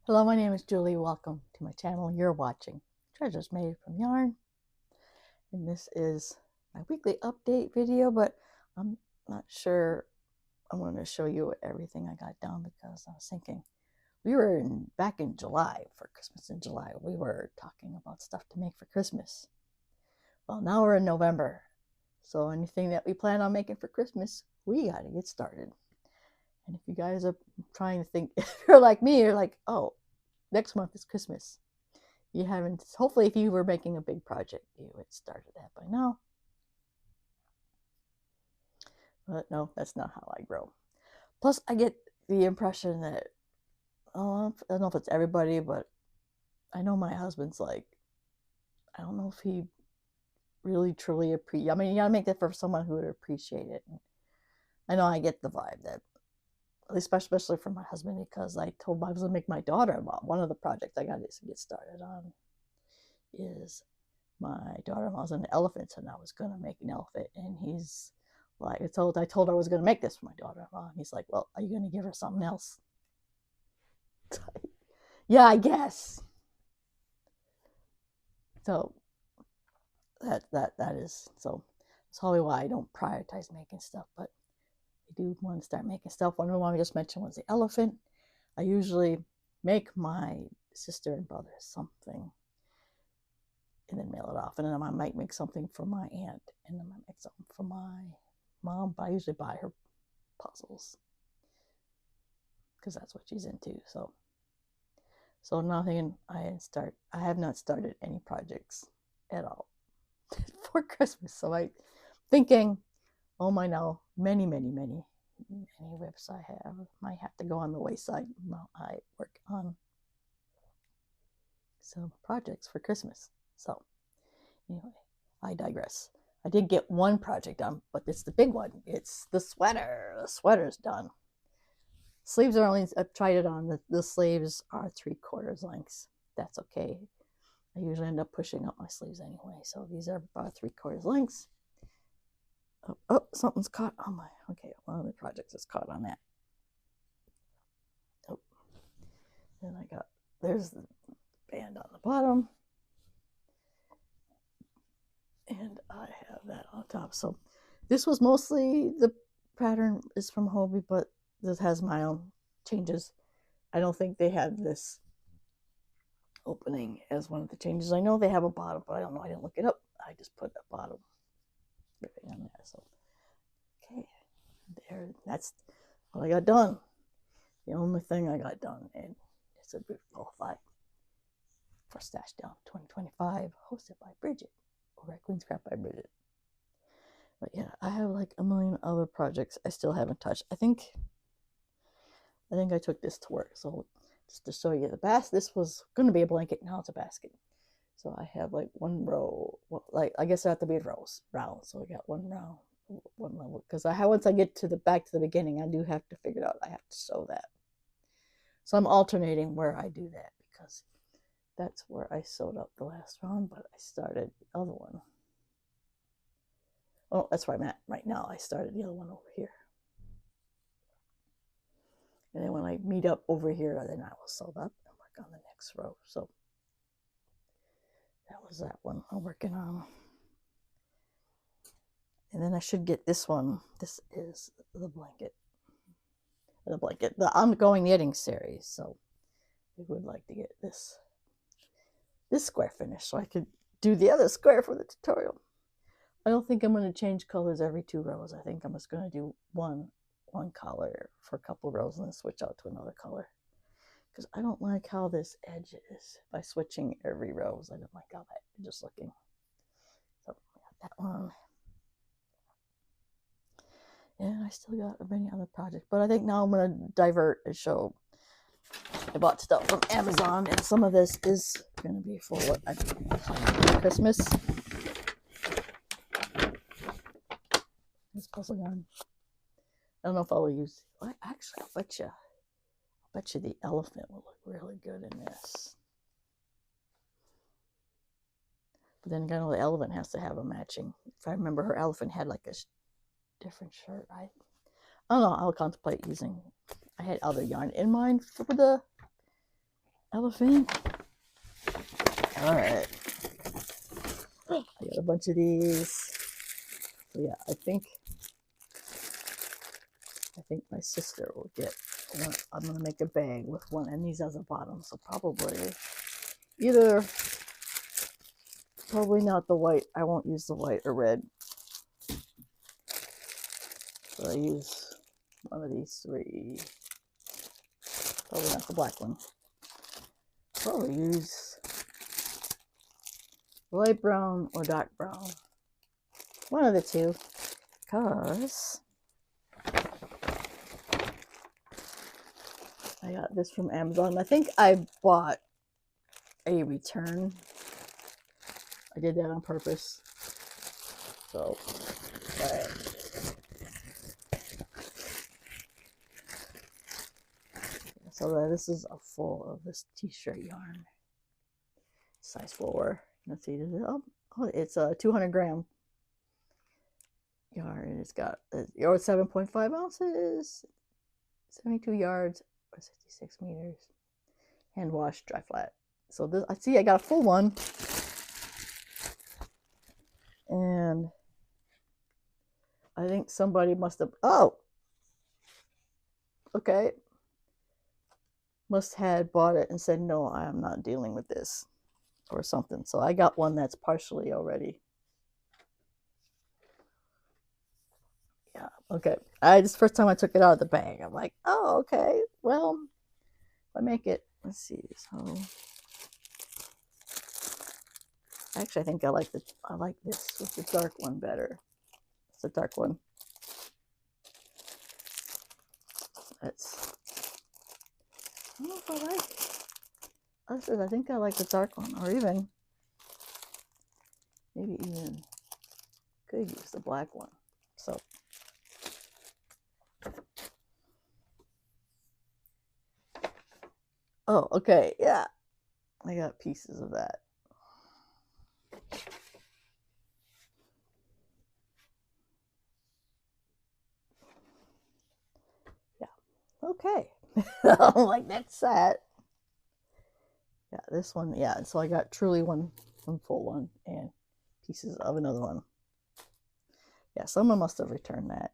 Hello, my name is Julie. Welcome to my channel. You're watching Treasures Made from Yarn. And this is my weekly update video, but I'm not sure I'm going to show you everything I got done because I was thinking we were back in July for Christmas in July. We were talking about stuff to make for Christmas. Well, now we're in November. So anything that we plan on making for Christmas, we got to get started. And if you guys are trying to think, if you're like me, you're like, oh, next month is Christmas. You haven't, hopefully, if you were making a big project, you had started that by now. But no, that's not how I grow. Plus, I get the impression that, oh, I don't know if it's everybody, but I know my husband's like, I don't know if he really truly appreciates. I mean, you gotta make that for someone who would appreciate it. And I know I get the vibe that, at least especially from my husband, because I told him I was gonna make my daughter-in-law. One of the projects I got to get started on is my daughter-in-law's an elephant, and I was gonna make an elephant, and he's like, I told her I was gonna make this for my daughter-in-law, and he's like, well, are you gonna give her something else? Yeah, I guess. So that is so. That's probably why I don't prioritize making stuff, but I do want to start making stuff. One of the ones I just mentioned was the elephant. I usually make my sister and brother something and then mail it off. And then I might make something for my aunt, and then I might make something for my mom. But I usually buy her puzzles because that's what she's into. So now thinking I have not started any projects at all for Christmas. So I thinking, oh my no, many whips I have might have to go on the wayside while I work on some projects for Christmas. So anyway, I digress. I did get one project done, but it's the big one. It's the sweater. The sweater's done. Sleeves are only, I've tried it on. The sleeves are 3/4 lengths. That's okay. I usually end up pushing up my sleeves anyway. So these are about 3/4 lengths. Oh, something's caught on my, okay, one of the projects is caught on that. Oh, then there's the band on the bottom. And I have that on top. So this was mostly, the pattern is from Hobie, but this has my own changes. I don't think they had this opening as one of the changes. I know they have a bottom, but I don't know. I didn't look it up. I just put a bottom ribbing on there. So, okay, there. That's all I got done. The only thing I got done, and it's a beautiful five for Stash Down 2025, hosted by Bridget over at Queen's Craft by Bridget. But yeah, I have like a million other projects I still haven't touched. I think I took this to work. So just to show you the basket, this was going to be a blanket. Now it's a basket. So I have like one row. Well, like I guess I have to be rows round. So I got one round, one level. Because once I get to the back to the beginning, I do have to figure it out. I have to sew that. So I'm alternating where I do that because that's where I sewed up the last round. But I started the other one. Oh, that's where I'm at right now. I started the other one over here. And then when I meet up over here, then I will sew up and work on the next row. So that was that one I'm working on. And then I should get this one. This is the blanket. The ongoing knitting series. So I would like to get this square finished so I could do the other square for the tutorial. I don't think I'm going to change colors every 2 rows. I think I'm just going to do one color for a couple rows and then switch out to another color. Because I don't like how this edge is by switching every rows. I don't like how that is just looking. So I got that one. And I still got many other projects. But I think now I'm going to divert and show. I bought stuff from Amazon, and some of this is going to be for what I do for Christmas. This puzzle yarn. I don't know if I'll use. Actually, I'll bet you the elephant will look really good in this. But then again, the elephant has to have a matching. If I remember, her elephant had like a different shirt. I don't know. I'll contemplate using. I had other yarn in mind for the elephant. All right. I got a bunch of these. So yeah, I think my sister will get one. I'm gonna make a bag with one and these as a bottom. So probably probably not the white. I won't use the white or red. So I use one of these three. Probably not the black one. Probably use light brown or dark brown. One of the two. Because I got this from Amazon. I think I bought a return. I did that on purpose. So, alright. So this is a full of this t-shirt yarn. Size 4. Let's see. Oh, it's a 200 gram yarn. It's got 7.5 ounces, 72 yards, or 66 meters. Hand wash, dry flat. So this, I see I got a full one. And I think somebody must have, okay. Must had bought it and said, no, I am not dealing with this or something. So I got one that's partially already. Yeah, okay. This first time I took it out of the bag, I'm like, oh, okay. Well, if I make it, let's see. So actually, I think I like this with the dark one better. It's a dark one. That's, I don't know if I like it. I think I like the dark one, or even maybe even could use the black one. So oh, okay, yeah, I got pieces of that. Yeah, okay. I'm like, that's that. Yeah, this one, yeah. So I got truly one full one and pieces of another one. Yeah, someone must have returned that.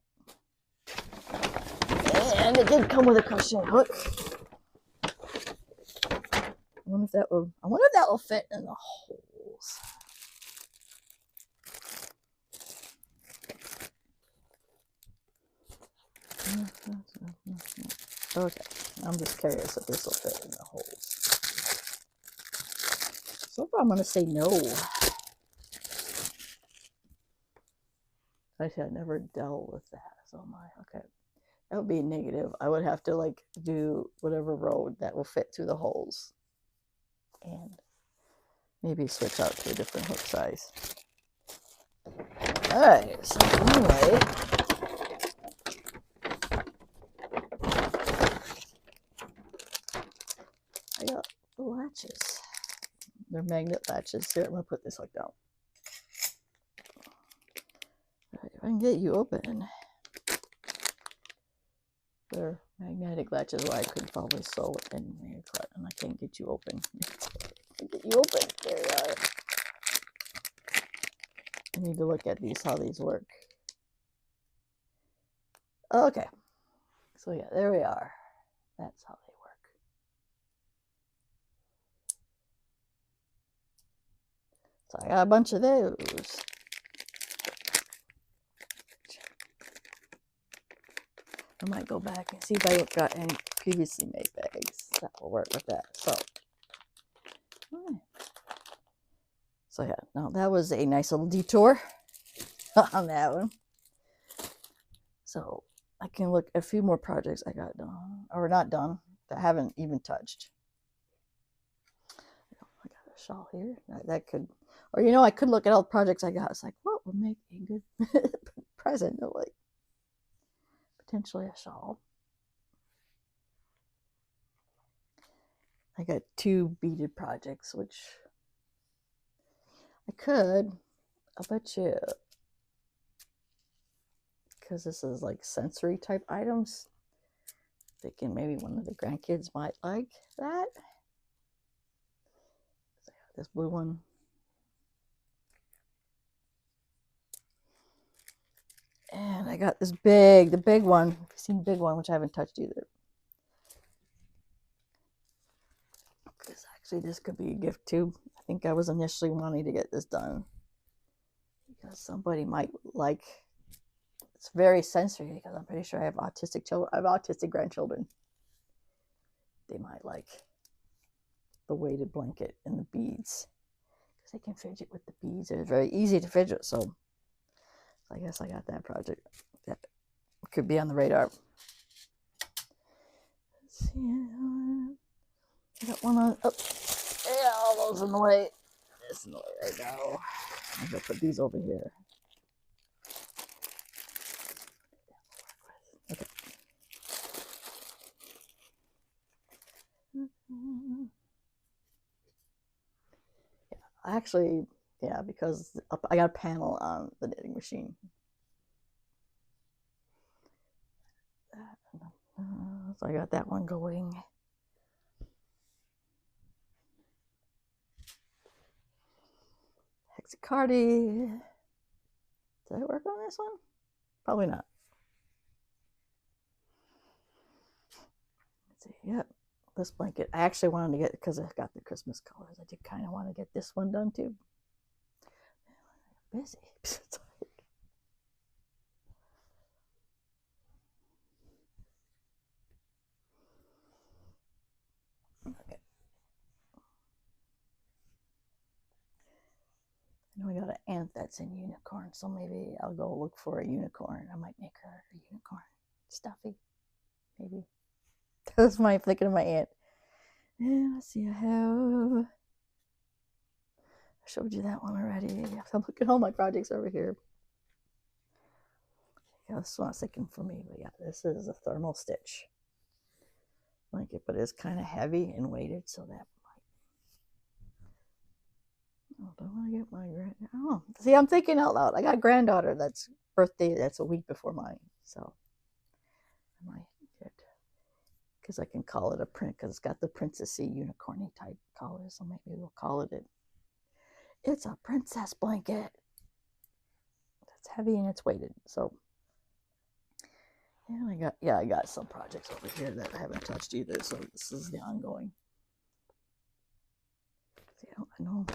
And it did come with a crochet hook. I wonder if that will fit in the holes. Okay, I'm just curious if this will fit in the holes. So far, I'm going to say no. Actually, I never dealt with that. So okay. That would be negative. I would have to like do whatever road that will fit through the holes. And maybe switch out to a different hook size. Alright, so anyway. I got the latches. They're magnet latches. Here, I'm going to put this hook down. Alright, if I can get you open. They're magnetic latches where I could probably sew it in there, and I can't get you open. Get you open. There you are. I need to look at these, how these work. Okay. So yeah, there we are. That's how they work. So I got a bunch of those. I might go back and see if I got any previously made bags that will work with that. So yeah, now that was a nice little detour on that one. So I can look at a few more projects I got done, or not done, that I haven't even touched. I got a shawl here. That could, or I could look at all the projects I got. It's like, what would make a good present? Like potentially a shawl. I got 2 beaded projects, which I could, I'll bet you, because this is like sensory type items, thinking maybe one of the grandkids might like that. this blue one. And I got this the big one. You've seen the big one, which I haven't touched either. Actually, this could be a gift too. I think I was initially wanting to get this done because somebody might like. It's very sensory because I'm pretty sure I have autistic children. I have autistic grandchildren. They might like the weighted blanket and the beads because they can fidget with the beads. They're very easy to fidget. So I guess I got that project. That could be on the radar. Let's see. I got one on. Oh, yeah, all those in the way. This in the way right now. I'm gonna put these over here. Okay. Yeah, actually, yeah, because I got a panel on the knitting machine. So I got that one going. Hexacardi. Did I work on this one? Probably not. Let's see. Yep. This blanket. I actually wanted to get, because I got the Christmas colors, I did kind of want to get this one done too. I'm busy. Okay. I know I got an aunt that's in unicorn, so maybe I'll go look for a unicorn. I might make her a unicorn stuffy, maybe. That's my thinking of my aunt. Yeah, let's see. I showed you that one already. I'm looking at all my projects over here. Yeah, this one I was thinking for me, but yeah, this is a thermal stitch blanket, but it's kind of heavy and weighted, so that might. Oh, do I want to get my oh, see, I'm thinking out loud. I got a granddaughter that's birthday. That's a week before mine, so I might get, because I can call it a print because it's got the princessy unicorny type color, so maybe we'll call it it's a princess blanket. It's heavy and it's weighted, so. And I got some projects over here that I haven't touched either, so this is the ongoing. See, I know.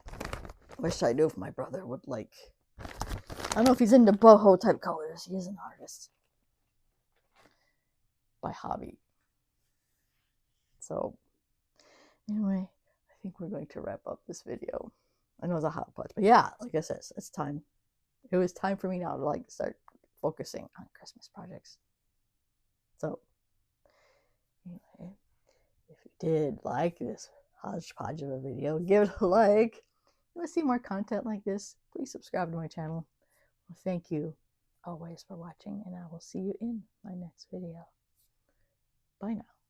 I wish I knew if my brother would like. I don't know if he's into boho type colors. He is an artist by hobby. So, anyway, I think we're going to wrap up this video. I know it's a hot pot, but yeah, like I said, it's time. It was time for me now to like start focusing on Christmas projects. So, anyway, if you did like this hodgepodge of a video, give it a like. If you want to see more content like this, please subscribe to my channel. Well, thank you always for watching, and I will see you in my next video. Bye now.